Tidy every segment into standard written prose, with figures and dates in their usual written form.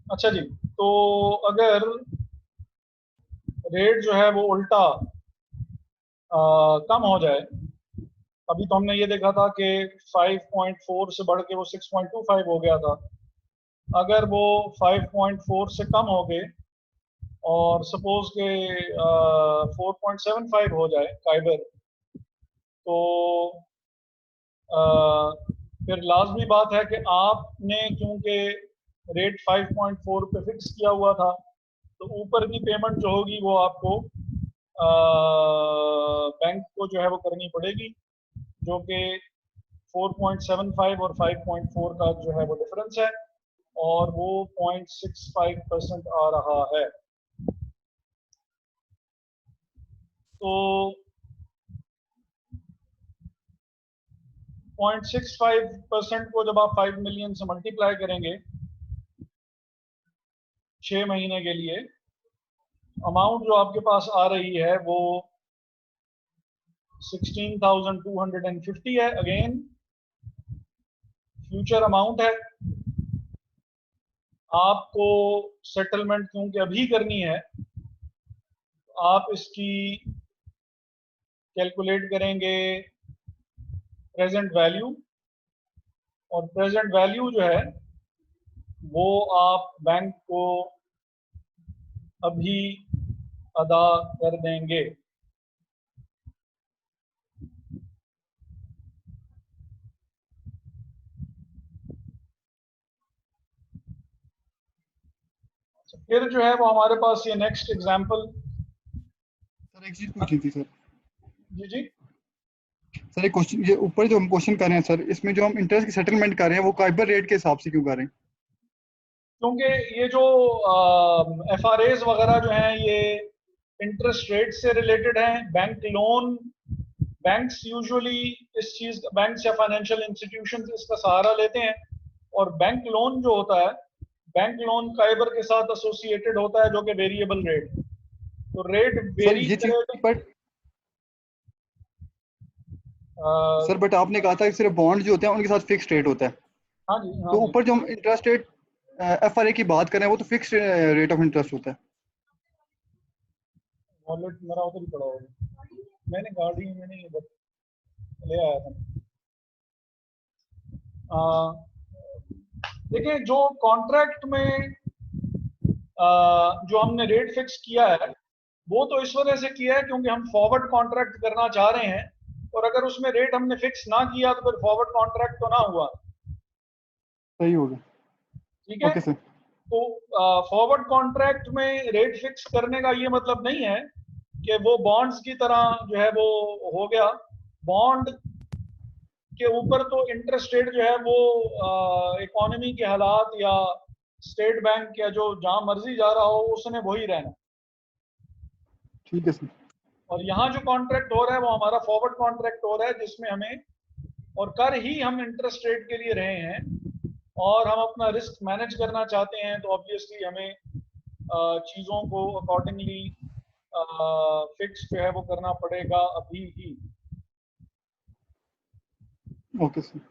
अच्छा जी, तो अगर रेट जो है वो उल्टा कम हो जाए। अभी तो हमने ये देखा था कि 5.4 से बढ़ के वो 6.25 हो गया था। अगर वो 5.4 से कम हो गए और सपोज के 4.75 हो जाए काइबर, तो फिर लाजमी बात है कि आपने क्योंकि रेट 5.4 पे फिक्स किया हुआ था, तो ऊपर की पेमेंट जो होगी वो आपको बैंक को जो है वो करनी पड़ेगी, जो कि 4.75 और 5.4 का जो है वो डिफरेंस है, और वो 0.65% आ रहा है। तो 0.65% को जब आप 5 मिलियन से मल्टीप्लाई करेंगे 6 महीने के लिए, अमाउंट जो आपके पास आ रही है वो 16,250 है। अगेन फ्यूचर अमाउंट है, आपको सेटलमेंट क्योंकि अभी करनी है, आप इसकी कैलकुलेट करेंगे प्रेजेंट वैल्यू, और प्रेजेंट वैल्यू जो है वो आप बैंक को अभी अदा कर देंगे। फिर जो है वो हमारे पास ये नेक्स्ट एग्जांपल। सर एक चीज पूछनी थी सर। जी जी। सर एक क्वेश्चन, ये ऊपर जो हम क्वेश्चन कर रहे हैं सर, इसमें जो हम इंटरेस्ट की सेटलमेंट कर रहे हैं वो काइबर रेट के हिसाब से क्यों कर रहे हैं? क्योंकि ये जो एफ आर एज वगैरह जो हैं ये इंटरेस्ट रेट से रिलेटेड हैं। बैंक लोन, बैंक्स यूजुअली इस चीज, बैंक्स या फाइनेंशियल इंस्टीट्यूशंस इसका सहारा लेते हैं। और बैंक लोन जो होता है, बैंक लोन काइबर के साथ एसोसिएटेड होता है, जो कि वेरिएबल रेट, तो रेट सर वेरी ये चीज, करेगा। बट अ, सर बट आपने कहा था कि सिर्फ बॉन्ड जो होते हैं उनके साथ फिक्स रेट होता है। हाँ जी, हाँ तो जी। ऊपर जो हम इंटरेस्ट रेट एफआरए की बात करें वो तो फिक्स रेट ऑफ इंटरेस्ट होता है। वॉलेट मेरा उधर ही पड़ा होगा, मैंने गाड़ी में नहीं इधर ले आया था। देखिए, जो कॉन्ट्रैक्ट में जो हमने रेट फिक्स किया है, वो तो इस वजह से किया है क्योंकि हम फॉरवर्ड कॉन्ट्रैक्ट करना चाह रहे हैं। और अगर उसमें रेट हमने फिक्स ना किया तो फिर फॉरवर्ड कॉन्ट्रैक्ट तो ना हुआ। सही होगा। ठीक है। Okay sir. तो फॉरवर्ड कॉन्ट्रैक्ट में रेट फिक्स करने का ये मतलब नहीं है कि वो बॉन्ड्स की तरह जो है वो हो गया। बॉन्ड के ऊपर तो इंटरेस्ट रेट जो है वो इकोनॉमी के हालात या स्टेट बैंक या जो जहां मर्जी जा रहा हो उसने वही रहना। ठीक है सर। और यहाँ जो कॉन्ट्रैक्ट हो रहा है वो हमारा फॉरवर्ड कॉन्ट्रैक्ट हो रहा है, जिसमें हमें और कर ही हम इंटरेस्ट रेट के लिए रहे हैं, और हम अपना रिस्क मैनेज करना चाहते हैं, तो ऑब्वियसली हमें चीज़ों को अकॉर्डिंगली फिक्स जो है वो करना पड़ेगा अभी ही। Okay sir.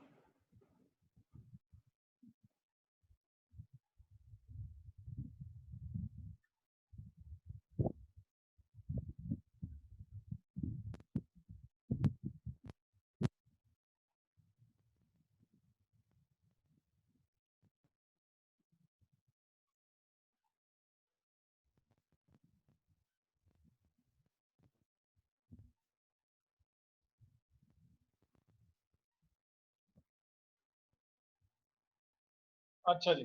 अच्छा जी,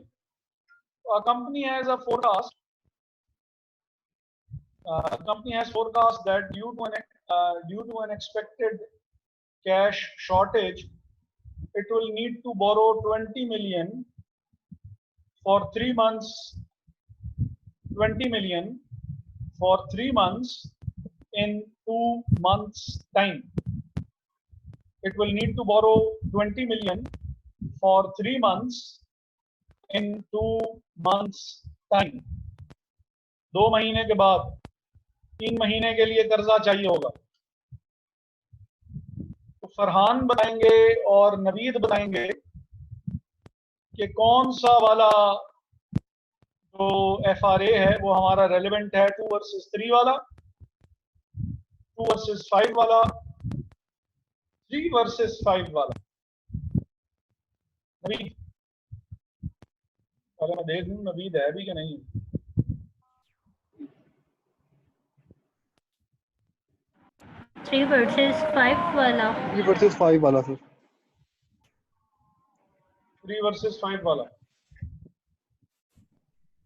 company has a forecast, company has forecast that due to an expected cash shortage, it will need to borrow 20 million for 3 months, 20 million for 3 months in 2 months' time. It will need to borrow 20 million for 3 months in 2 months' time. 2 महीने के बाद 3 महीने के लिए कर्जा चाहिए होगा। तो फरहान बताएंगे और नवीद बताएंगे कि कौन सा वाला जो FRA है वो हमारा रेलिवेंट है 2 वर्सेस 3 वाला, 2 वर्सेस 5 वाला, 3 वर्सेस 5 वाला। नवीद, पहले मैं देख लूं नवीद है भी कि नहीं। थ्री वर्सेस 5 वाला। 3 वर्सेस 5 वाला सर। 3 वर्सेस 5 वाला।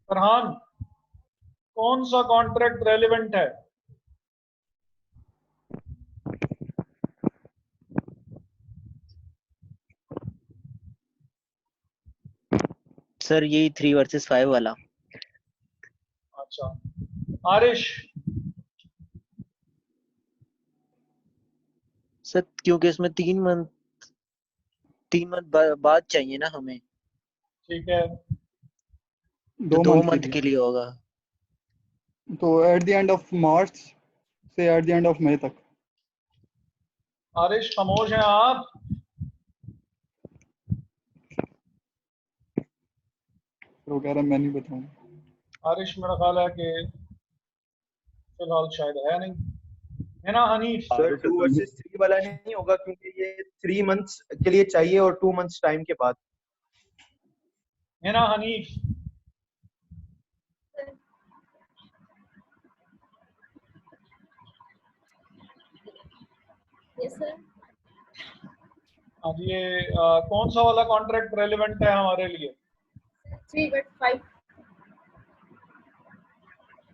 फरहान, कौन सा कॉन्ट्रैक्ट रेलिवेंट है? सर यही 3 वर्सेस 5 वाला। अच्छा, आरिश। सर क्योंकि इसमें 3 मंथ बाद चाहिए ना हमें। ठीक है, तो 2 मंथ के लिए होगा। तो at the end of March से at the end of May तक। आरिश खामोश हैं आप? वो कह रहा है मैं नहीं बताऊंगा। आरिश मेरा ख्याल है कि फिलहाल शायद है नहीं, है ना हनीफ? सर 2 वर्सेस 3 वाला नहीं होगा क्योंकि ये 3 मंथ्स के लिए चाहिए और 2 मंथ्स टाइम के बाद। है ना हनीफ? Yes sir. अब ये कौन सा वाला कॉन्ट्रैक्ट रेलिवेंट है हमारे लिए? 3 वर्सेस 5।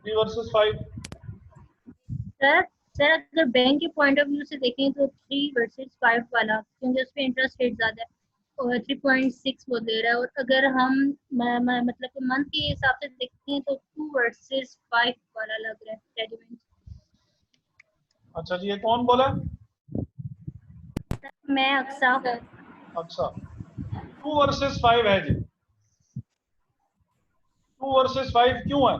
3 वर्सेस 5। सर अगर बैंक के पॉइंट ऑफ व्यू से देखें तो 3 वर्सेस 5 वाला, क्योंकि उस पे इंटरेस्ट रेट ज्यादा है और 3.6 वो दे रहा है। और अगर हम मतलब मंथ के हिसाब से देखें तो 2 वर्सेस 5 वाला लग रहा है रेलिवेंट। अच्छा जी, ये कौन बोला? मैं अक्सा। अच्छा, 2 वर्सेस 5 है जी। 2 वर्सेस 5 क्यों है?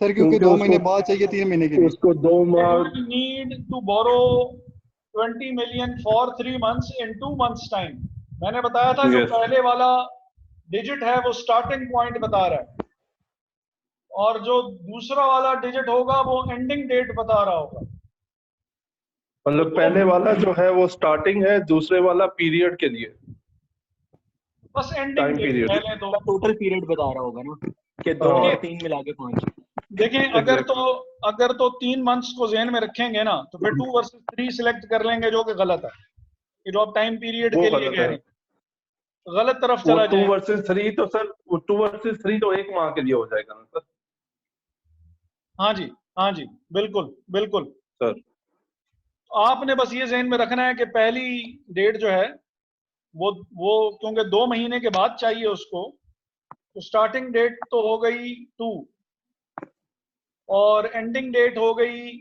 सर क्योंकि 2 महीने बाद चाहिए 3 महीने के लिए। उसको 2 माह need to borrow 20 million for 3 months in 2 months time। मैंने बताया था जो पहले वाला डिजिट है वो स्टार्टिंग पॉइंट बता रहा है और जो दूसरा वाला डिजिट होगा वो एंडिंग डेट बता रहा होगा। मतलब पहले वाला जो है वो स्टार्टिंग है, दूसरे वाला पीरियड के लिए बस एंडिंग टाइम डेट पीरियड। पहले तो टोटल पीरियड बता रहा होगा ना कि 2 और 3 मिला के 5। देखें, अगर तो 3 मंथ्स को ज़हन में रखेंगे ना तो फिर 2 वर्सेस 3 सिलेक्ट कर लेंगे, जो कि गलत है। ये जो आप टाइम पीरियड के लिए कह रहे हैं गलत तरफ वो चला 2 जाए। वर्सेस 3 तो सर, वो 2 वर्सेस 3 तो 1 माह के लिए हो जाएगा ना सर। हाँ जी, हाँ जी, बिल्कुल बिल्कुल सर आपने बस ये ज़हन में रखना है कि पहली डेट जो है वो क्योंकि 2 महीने के बाद चाहिए उसको, तो स्टार्टिंग डेट तो हो गई 2 और एंडिंग डेट हो गई,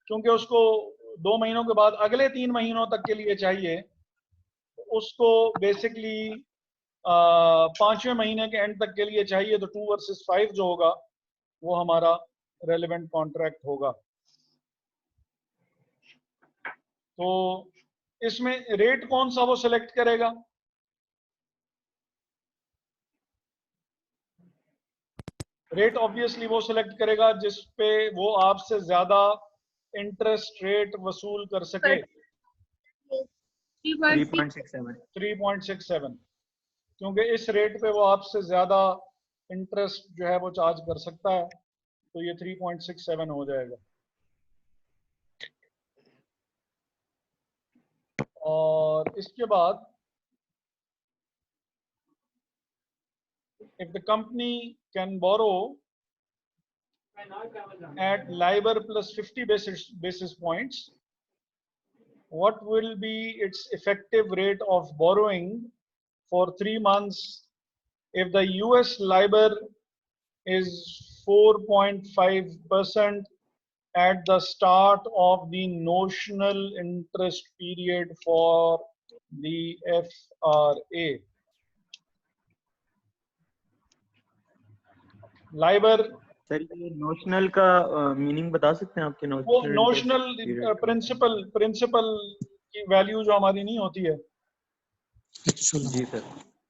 क्योंकि उसको 2 महीनों के बाद अगले 3 महीनों तक के लिए चाहिए, उसको बेसिकली 5वें महीने के एंड तक के लिए चाहिए। तो 2 वर्सेस 5 जो होगा वो हमारा रेलेवेंट कॉन्ट्रैक्ट होगा। तो इसमें रेट कौन सा वो सिलेक्ट करेगा? रेट ऑब्वियसली वो सिलेक्ट करेगा जिस पे वो आपसे ज्यादा इंटरेस्ट रेट वसूल कर सके। 3.67, क्योंकि इस रेट पे वो आपसे ज्यादा इंटरेस्ट जो है वो चार्ज कर सकता है, तो ये 3.67 हो जाएगा। और इसके बाद if the company can borrow at LIBOR plus 50 basis points, what will be its effective rate of borrowing for 3 months if the US LIBOR is 4.5% at the start of the notional interest period for the FRA? LIBOR sir ये notional का meaning बता सकते हैं आपके? वो notional principal की value जो हमारी नहीं होती है। जी सर।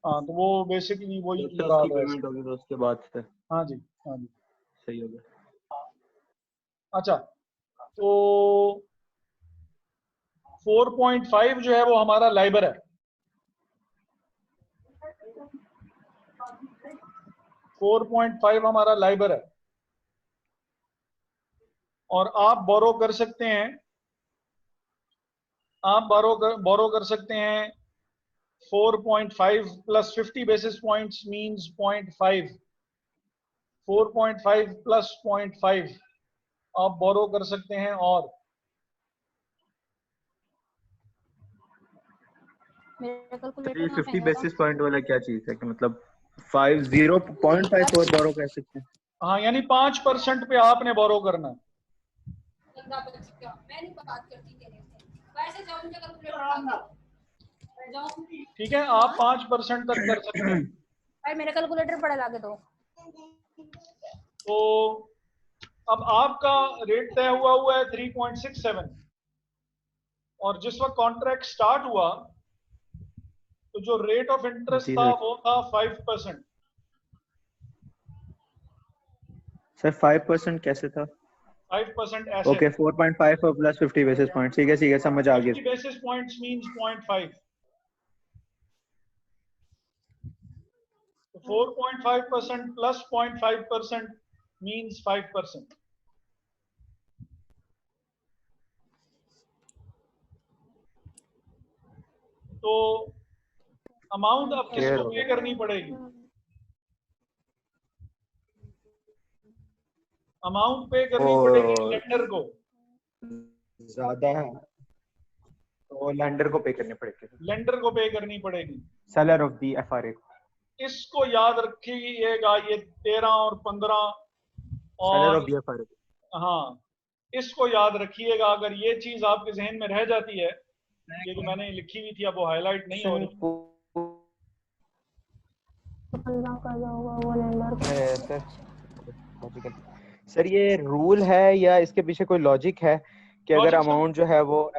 हाँ, तो वो बेसिकली वही जब तक लगा उसकी हुआ है। पेमेंट होगी तो उसके बाद से हाँ जी, हाँ जी। सही हो गया। अच्छा, तो 4.5 जो है वो हमारा लाइबर है। 4.5 हमारा लाइबर है, और आप बोरो कर सकते हैं, आप बोरो कर सकते हैं 4.5 plus 50 basis points means 0.5, 4.5 plus 0.5 आप बोरो कर सकते हैं। और मेरा तो कैलकुलेटर ये कहाँ 50 पे बेसिस पॉइंट वाला क्या चीज है कि मतलब 0.54 बोरो कह सकते हैं? हाँ, यानी 5% पे आपने बोरो करना है। मैं नहीं बात करती तेरे से, वैसे जाओ मुझे कैलकुलेटर जाओ। ठीक है, आप 5% तक कर सकते हैं। भाई मेरा कैलकुलेटर पड़ा लाके दो। तो अब आपका रेट तय हुआ है 3.67, और जिस वक्त कॉन्ट्रैक्ट स्टार्ट हुआ तो जो रेट ऑफ इंटरेस्ट जी था सर। वो था 5%। सर 5% कैसे था? 5% ऐसे ओके 4.5 और प्लस 50 बेसिस पॉइंट, ठीक है समझ आ 50 गया। basis points means 0.5. So 4.5% plus 0.5% means 5%. तो अमाउंट अब क्लियर किसको हो पे गया। करनी पड़ेगी? अमाउंट पे करनी पड़ेगी और लेंडर को। ज्यादा है तो लेंडर को पे करने पड़ेंगे, लेंडर को पे करनी पड़ेगी। सेलर ऑफ दी एफआरए को। इसको याद रखिएगा, ये 13 और 15 सेलर और ऑफ दी एफआरए। हाँ, इसको याद रखिएगा। अगर ये चीज आपके जहन में रह जाती है, ये जो मैंने लिखी हुई थी अब वो हाईलाइट नहीं हो रही। सर ये रूल है या इसके पीछे कोई लॉजिक है कि अगर अमाउंट जो है वो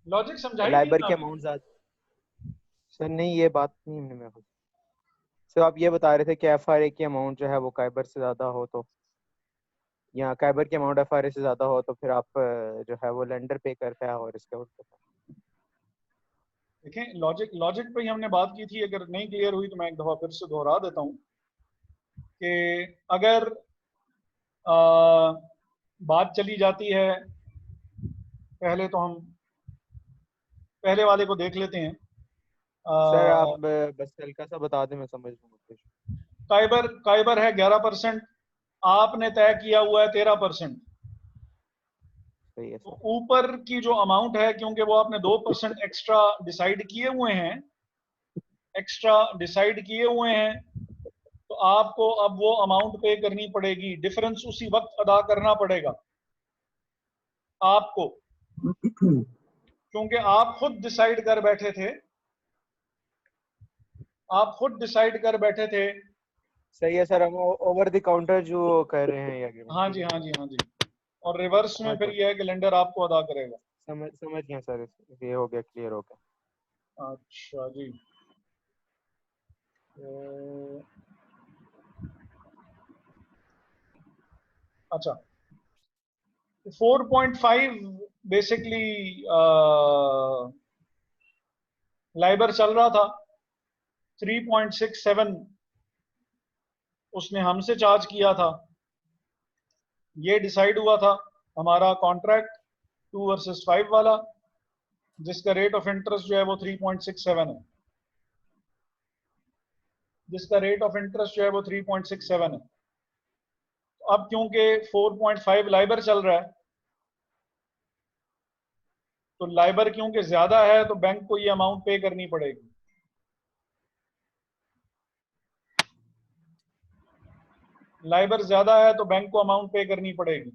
लॉजिक समझाई थी लाइबर ना की अभी। अमाउंट ज्यादा। सर नहीं, ये बात नहीं हमने मेरे को। सर आप ये बता रहे थे कि एफआरए की अमाउंट जो है वो काइबर से ज्यादा हो तो, या काइबर की अमाउंट एफआरए से ज्यादा हो तो फिर आप जो है वो लेंडर पे करता है और इसके उल्टा। देखें, लॉजिक लॉजिक पे ही हमने बात की थी। अगर नहीं क्लियर हुई तो मैं एक दफा फिर से दोहरा देता हूँ कि अगर बात चली जाती है, पहले तो हम पहले वाले को देख लेते हैं। सर आप बस हल्का सा बता दें, मैं समझ लूंगा। काइबर काइबर है 11%, आपने तय किया हुआ है 13%। सही है तो सर। ऊपर की जो अमाउंट है, क्योंकि वो आपने 2% एक्स्ट्रा डिसाइड किए हुए हैं, तो आपको अब वो अमाउंट पे करनी पड़ेगी। डिफरेंस उसी वक्त अदा करना पड़ेगा आपको, क्योंकि आप खुद डिसाइड कर बैठे थे, सही है सर, हम ओवर द काउंटर जो कर रहे हैं ये agreement। हाँ जी, हाँ जी, हाँ जी। और रिवर्स में समझ फिर गया, यह है कि लेंडर आपको अदा करेगा। समझ गया सर, ये हो गया, क्लियर हो गया। अच्छा जी। अच्छा, 4.5 बेसिकली लाइबर चल रहा था। 3.67 उसने हमसे चार्ज किया था। ये डिसाइड हुआ था हमारा कॉन्ट्रैक्ट 2 वर्सेस 5 वाला, जिसका रेट ऑफ इंटरेस्ट जो है वो 3.67 है। अब क्योंकि 4.5 लाइबर चल रहा है, तो लाइबर क्योंकि ज्यादा है तो बैंक को ये अमाउंट पे करनी पड़ेगी। लाइबर ज्यादा है तो बैंक को अमाउंट पे करनी पड़ेगी।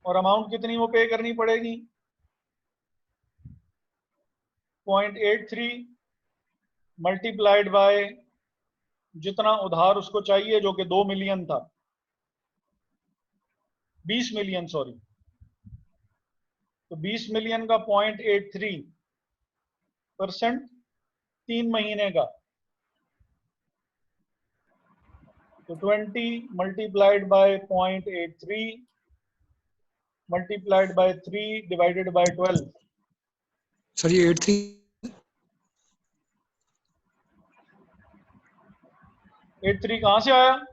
और अमाउंट कितनी वो पे करनी पड़ेगी? 0.83 मल्टीप्लाइड बाय जितना उधार उसको चाहिए, जो कि 2 मिलियन था, 20 मिलियन सॉरी। तो 20 मिलियन का 0.83%, 3 महीने का, तो 20 multiplied by 0.83 multiplied by 3 divided by 12। Sir ये 83 कहाँ से आया?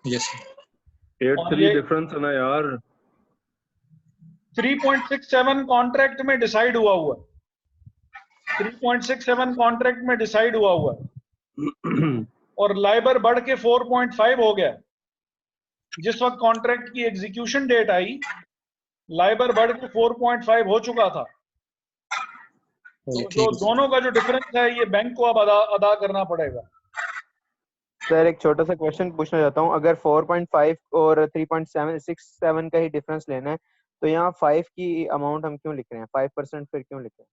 यस 8-3 डिफरेंस है ना यार। 3.67 कॉन्ट्रैक्ट में डिसाइड हुआ 3.67 कॉन्ट्रैक्ट में डिसाइड हुआ और लाइबर बढ़ के 4.5 हो गया। जिस वक्त कॉन्ट्रैक्ट की एग्जीक्यूशन डेट आई, लाइबर बढ़ के 4.5 हो चुका था। तो जो दोनों का जो डिफरेंस है, ये बैंक को अब अदा करना पड़ेगा। सर एक छोटा सा क्वेश्चन पूछना चाहता हूँ, अगर 4.5 और 3.767 का ही डिफरेंस लेना है तो यहाँ 5 की अमाउंट हम क्यों लिख रहे हैं? 5% फिर क्यों लिख रहे हैं?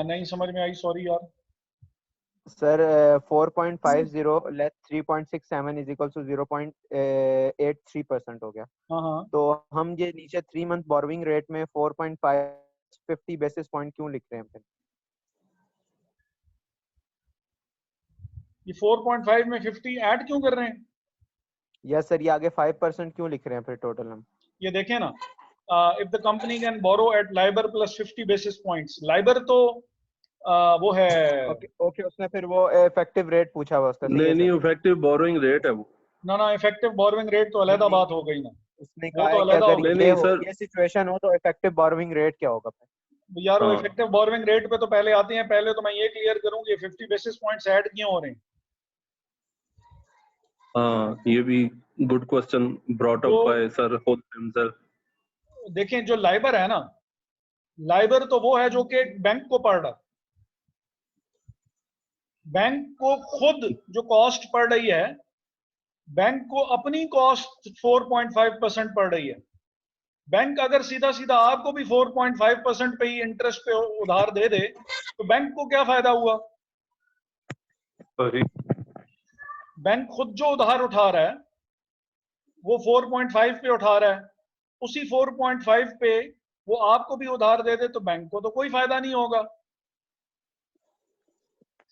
नहीं समझ में आई, सॉरी यार। Sir 4.50 less 3.67 is equal to 0.83% हो गया। हाँ तो हम ये नीचे 3 मंथ बोरोइंग रेट में 4.50 बेसिस पॉइंट क्यों लिख रहे हैं फिर? ये 4.5 में 50 ऐड क्यों कर रहे हैं? यस सर, ये आगे 5% क्यों लिख रहे हैं फिर टोटल हम? ये देखें ना, if the company can borrow at LIBOR plus 50 basis points, LIBOR तो वो है। ओके उसने फिर वो इफेक्टिव रेट पूछा हुआ उसका। नहीं इफेक्टिव बोरोइंग रेट है वो। ना इफेक्टिव बोरोइंग रेट तो अलग बात हो गई ना। उसने वो कहा तो है कि अलग हो अगर गई। ये सिचुएशन हो तो इफेक्टिव बोरोइंग रेट क्या होगा फिर? यार वो हाँ। इफेक्टिव बोरोइंग रेट पे तो पहले आते हैं। पहले तो मैं ये क्लियर करूं कि 50 बेसिस पॉइंट्स ऐड क्यों हो रहे हैं। हाँ ये भी good question brought up by sir himself. देखें, जो लाइबर है ना, लाइबर तो वो है जो कि बैंक को पड़ रहा। बैंक को खुद जो कॉस्ट पड़ रही है, बैंक को अपनी कॉस्ट 4.5% पड़ रही है। बैंक अगर सीधा सीधा आपको भी 4.5% पे ही इंटरेस्ट पे उधार दे दे तो बैंक को क्या फायदा हुआ? बैंक खुद जो उधार उठा रहा है वो 4.5 पे उठा रहा है। उसी 4.5 पे वो आपको भी उधार दे दे तो बैंक को तो कोई फायदा नहीं होगा।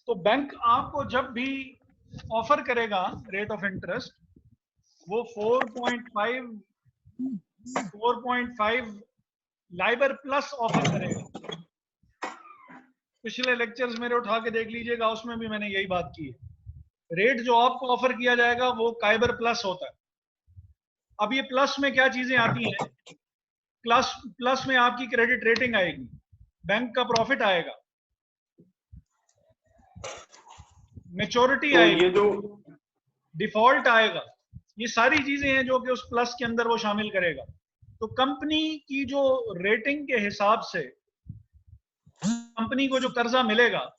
तो बैंक आपको जब भी ऑफर करेगा रेट ऑफ इंटरेस्ट, वो 4.5 लाइबर प्लस ऑफर करेगा। पिछले लेक्चर्स मेरे उठा के देख लीजिएगा, उसमें भी मैंने यही बात की है। रेट जो आपको ऑफर किया जाएगा वो काइबर प्लस होता है। अब ये प्लस में क्या चीजें आती हैं? प्लस में आपकी क्रेडिट रेटिंग आएगी, बैंक का प्रॉफिट आएगा, मैच्योरिटी तो आएगी, ये जो डिफॉल्ट आएगा। ये सारी चीजें हैं जो कि उस प्लस के अंदर वो शामिल करेगा। तो कंपनी की जो रेटिंग के हिसाब से कंपनी को जो कर्जा मिलेगा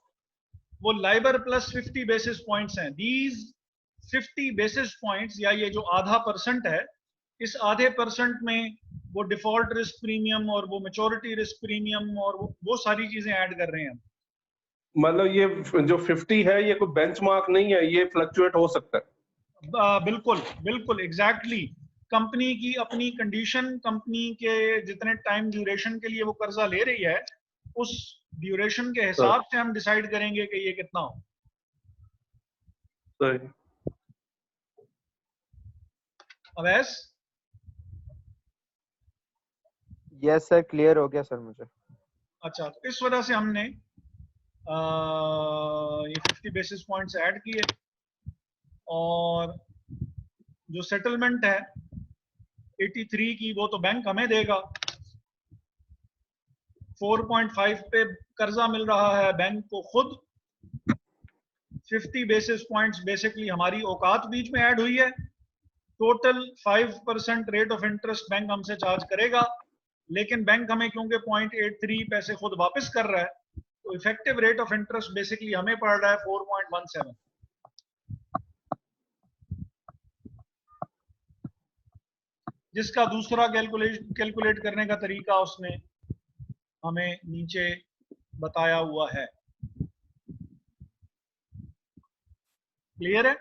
वो लाइबर प्लस 50 बेसिस पॉइंट्स हैं। दीज 50 बेसिस पॉइंट्स, या ये जो आधा % है, इस आधे % में वो डिफॉल्ट रिस्क प्रीमियम और वो मैच्योरिटी रिस्क प्रीमियम और वो सारी चीजें ऐड कर रहे हैं। मतलब ये जो 50 है ये कोई बेंचमार्क नहीं है, ये फ्लक्चुएट हो सकता है। बिल्कुल बिल्कुल एग्जैक्टली। कंपनी की अपनी कंडीशन, कंपनी के जितने टाइम ड्यूरेशन के लिए वो कर्जा ले रही है, उस ड्यूरेशन के हिसाब से हम डिसाइड करेंगे कि ये कितना हो। सही। अवैस? यस सर, क्लियर हो गया सर मुझे। अच्छा, तो इस वजह से हमने ये 50 बेसिस पॉइंट्स ऐड किए। और जो सेटलमेंट है 83 की, वो तो बैंक हमें देगा। 4.5 पे कर्जा मिल रहा है बैंक को खुद। 50 बेसिस पॉइंट्स बेसिकली हमारी औकात बीच में ऐड हुई है। Total 5% rate of interest bank हमसे चार्ज करेगा, लेकिन बैंक हमें क्योंकि 0.83 पैसे खुद वापस कर रहा है, तो effective rate of interest basically हमें पड़ रहा है 4.17। जिसका दूसरा कैलकुलेट करने का तरीका उसने हमें नीचे बताया हुआ है। क्लियर है?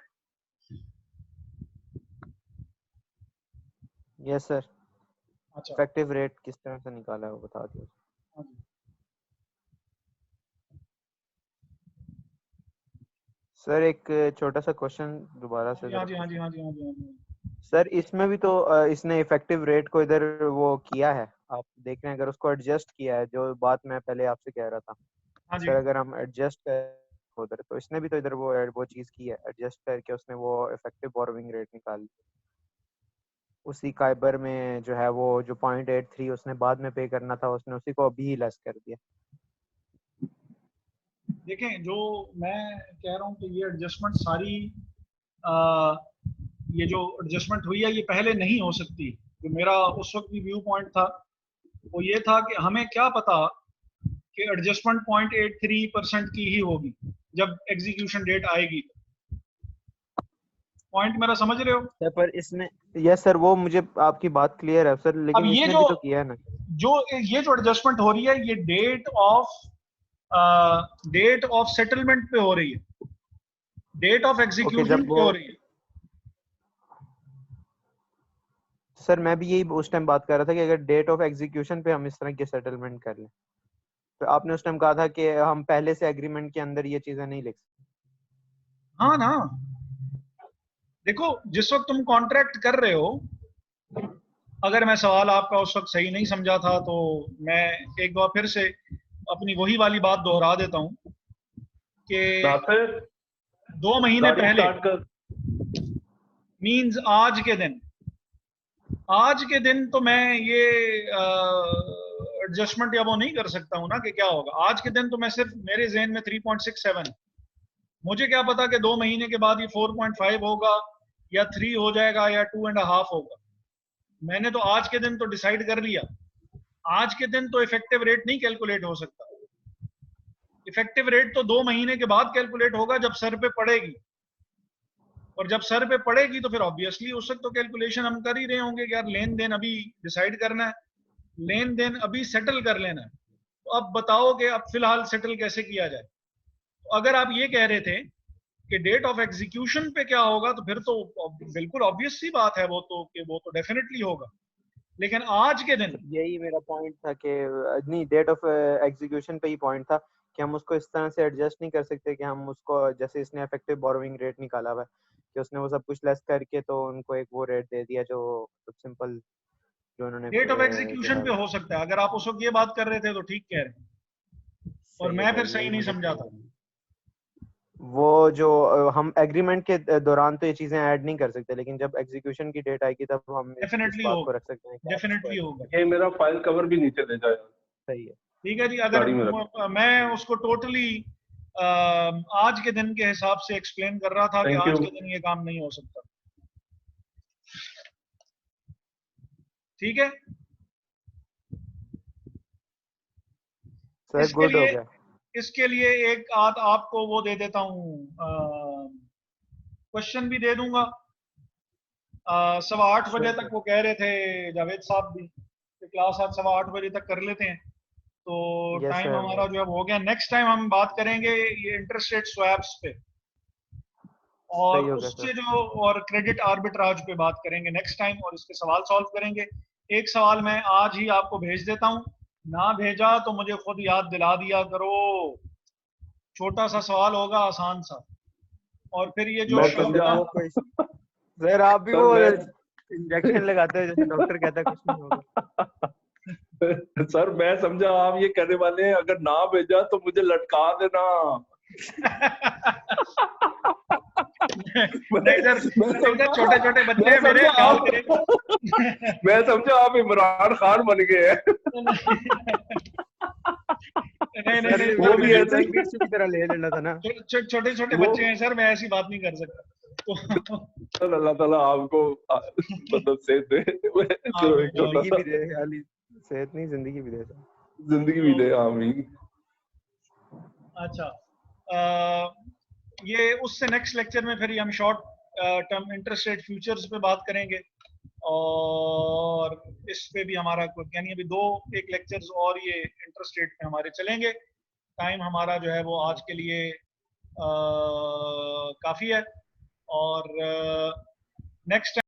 Yes sir. अच्छा, इफेक्टिव रेट किस तरह से निकाला है वो बता दिया। हाँ जी। सर एक छोटा सा क्वेश्चन दोबारा से हाँ जरा जी, हाँ जी, पूछें। हाँ जी, हाँ जी, हाँ जी। सर इसमें भी तो इसने इफेक्टिव रेट को इधर वो किया है, आप देख रहे हैं, अगर उसको एडजस्ट किया है, जो बात मैं पहले आपसे कह रहा था हाँ जी, सर, अगर हम एडजस्ट कर उधर, तो इसने भी तो इधर वो चीज़ की है, एडजस्ट करके उसने वो इफेक्टिव बोरोइंग रेट निकाल ली। उसी काइबर में जो है वो जो 0.83 उसने बाद में पे करना था, उसने उसी को अभी ही लेस कर दिया। देखें, जो मैं कह रहा हूँ कि ये एडजस्टमेंट सारी आ, ये जो एडजस्टमेंट हुई है ये पहले नहीं हो सकती। जो मेरा उस वक्त भी व्यू पॉइंट था वो ये था कि हमें क्या पता कि एडजस्टमेंट 0.83% की ही होगी जब एग्जीक्यूशन डेट आएगी। पॉइंट मेरा समझ रहे हो? सर पर इसने, यस सर, वो मुझे आपकी बात क्लियर है सर, अब लेकिन ये इसने जो भी तो किया है ना। ये जो एडजस्टमेंट हो रही है ये डेट ऑफ सेटलमेंट पे हो रही है, डेट ऑफ ओके, एग्जीक्यूशन जब पे वो, हो रही है। सर मैं भी यही उस टाइम बात कर रहा था कि अगर डेट ऑफ एग्जीक्यूशन पे हम इस तरह की सेटलमेंट कर लें, तो आपने उस टाइम कहा था कि हम पहले से एग्रीमेंट के अंदर ये चीजें नहीं लिख सकते। हाँ ना, देखो जिस वक्त तुम कॉन्ट्रैक्ट कर रहे हो, अगर मैं सवाल आपका उस वक्त सही नहीं समझा था तो मैं एक बार फिर से अपनी वही वाली बात दोहरा देता हूं कि नासिर 2 महीने गाड़ी पहले स्टार्ट कर। मींस आज के दिन तो मैं ये एडजस्टमेंट या वो नहीं कर सकता हूं ना कि क्या होगा। आज के दिन तो मैं सिर्फ मेरे जहन में 3.67, मुझे क्या पता कि 2 महीने के बाद ये 4.5 होगा या 3 हो जाएगा या 2.5 होगा। मैंने तो आज के दिन तो डिसाइड कर लिया। आज के दिन तो इफेक्टिव रेट नहीं कैलकुलेट हो सकता। इफेक्टिव रेट तो 2 महीने के बाद कैलकुलेट होगा जब सर पे पड़ेगी, और जब सर पे पड़ेगी तो फिर ऑब्वियसली उस वक्त तो कैलकुलेशन हम कर ही रहे होंगे कि यार लेन देन अभी डिसाइड करना है, लेन देन अभी सेटल कर लेना है। तो अब बताओ कि अब फिलहाल सेटल कैसे किया जाए। तो अगर आप ये कह रहे थे कि डेट ऑफ एग्जीक्यूशन पे क्या होगा, तो फिर तो बिल्कुल ऑब्वियस सी बात है वो तो कि वो तो डेफिनेटली होगा। लेकिन आज के दिन यही मेरा पॉइंट था कि नहीं, डेट ऑफ एग्जीक्यूशन पे ही पॉइंट था कि हम उसको इस तरह से एडजस्ट नहीं कर सकते कि हम उसको, जैसे इसने इफेक्टिव बोरोइंग रेट निकाला हुआ है कि उसने वो सब कुछ लेस करके तो उनको एक वो रेट दे दिया जो सिंपल, जो उन्होंने डेट ऑफ जो एग्जीक्यूशन है पे हो सकता है। अगर आप उस वक्त ये बात कर रहे थे तो ठीक कह रहे हैं, और सही है मैं सर, फिर सही यही नहीं मुझे समझा clear था। करना है। वो जो हम एग्रीमेंट के दौरान तो ये चीजें ऐड नहीं कर सकते, लेकिन जब एग्जीक्यूशन की डेट आएगी तब हम इस डेफिनेटली बात को होगा, रख सकते हैं कि आप इसको डेफिनेटली add होगा। कर। ये मेरा फाइल कवर भी नीचे ले जाए। सही है। ठीक है जी। अगर गाड़ी में रख। मैं उसको टोटली आज के दिन के हिसाब से एक्सप्लेन कर रहा था कि थैंक आज यू। के दिन ये काम नहीं हो सकता। ठीक है, सर इसके गुड हो लिए गया। इसके लिए एक आध आपको वो दे देता हूँ, क्वेश्चन भी दे दूंगा। 8:15 श्योर तक सर। वो कह रहे थे जावेद साहब भी कि क्लास आज 8:15 तक कर लेते हैं, तो यस टाइम सर। हमारा जो है वो हो गया। नेक्स्ट टाइम हम बात करेंगे ये इंटरेस्ट रेट स्वैप्स पे, और सही हो गया उससे सर। जो और क्रेडिट आर्बिट्राज पे बात करेंगे नेक्स्ट टाइम, और इसके सवाल सॉल्व करेंगे। एक सवाल मैं आज ही आपको भेज देता हूँ, ना भेजा तो मुझे खुद याद दिला दिया करो। छोटा सा सवाल होगा, आसान सा, और फिर ये जो मैं ओके सर, समझा। वो कोई, सर आप भी सर वो मैं इंजेक्शन लगाते हैं जैसे डॉक्टर कहता है कुछ नहीं होगा। सर मैं समझा आप ये कहने वाले हैं अगर ना भेजा तो मुझे लटका देना। नहीं सर, छोटे छोटे बच्चे हैं मेरे, ख्याल करें। मैं समझा आप इमरान खान बन गए हैं। नहीं नहीं सर नहीं वो सर, भी ऐसे ही। की तरह ले लेना था ना। छोटे छोटे वो बच्चे हैं सर, मैं ऐसी बात नहीं कर सकता। तो अल्लाह ताला आपको मतलब सेहत दे। चलो एक छोटा जिंदगी सा भी दे, खाली सेहत नहीं, जिंदगी भी दे सर। जिंदगी भी दे, आमीन। अच्छा, ये उससे नेक्स्ट लेक्चर में फिर हम short term interest rate futures पे बात करेंगे, और इस पे भी हमारा यानी अभी एक लेक्चर्स और ये इंटरेस्ट रेट पे हमारे चलेंगे। टाइम हमारा जो है वो आज के लिए काफ़ी है, और नेक्स्ट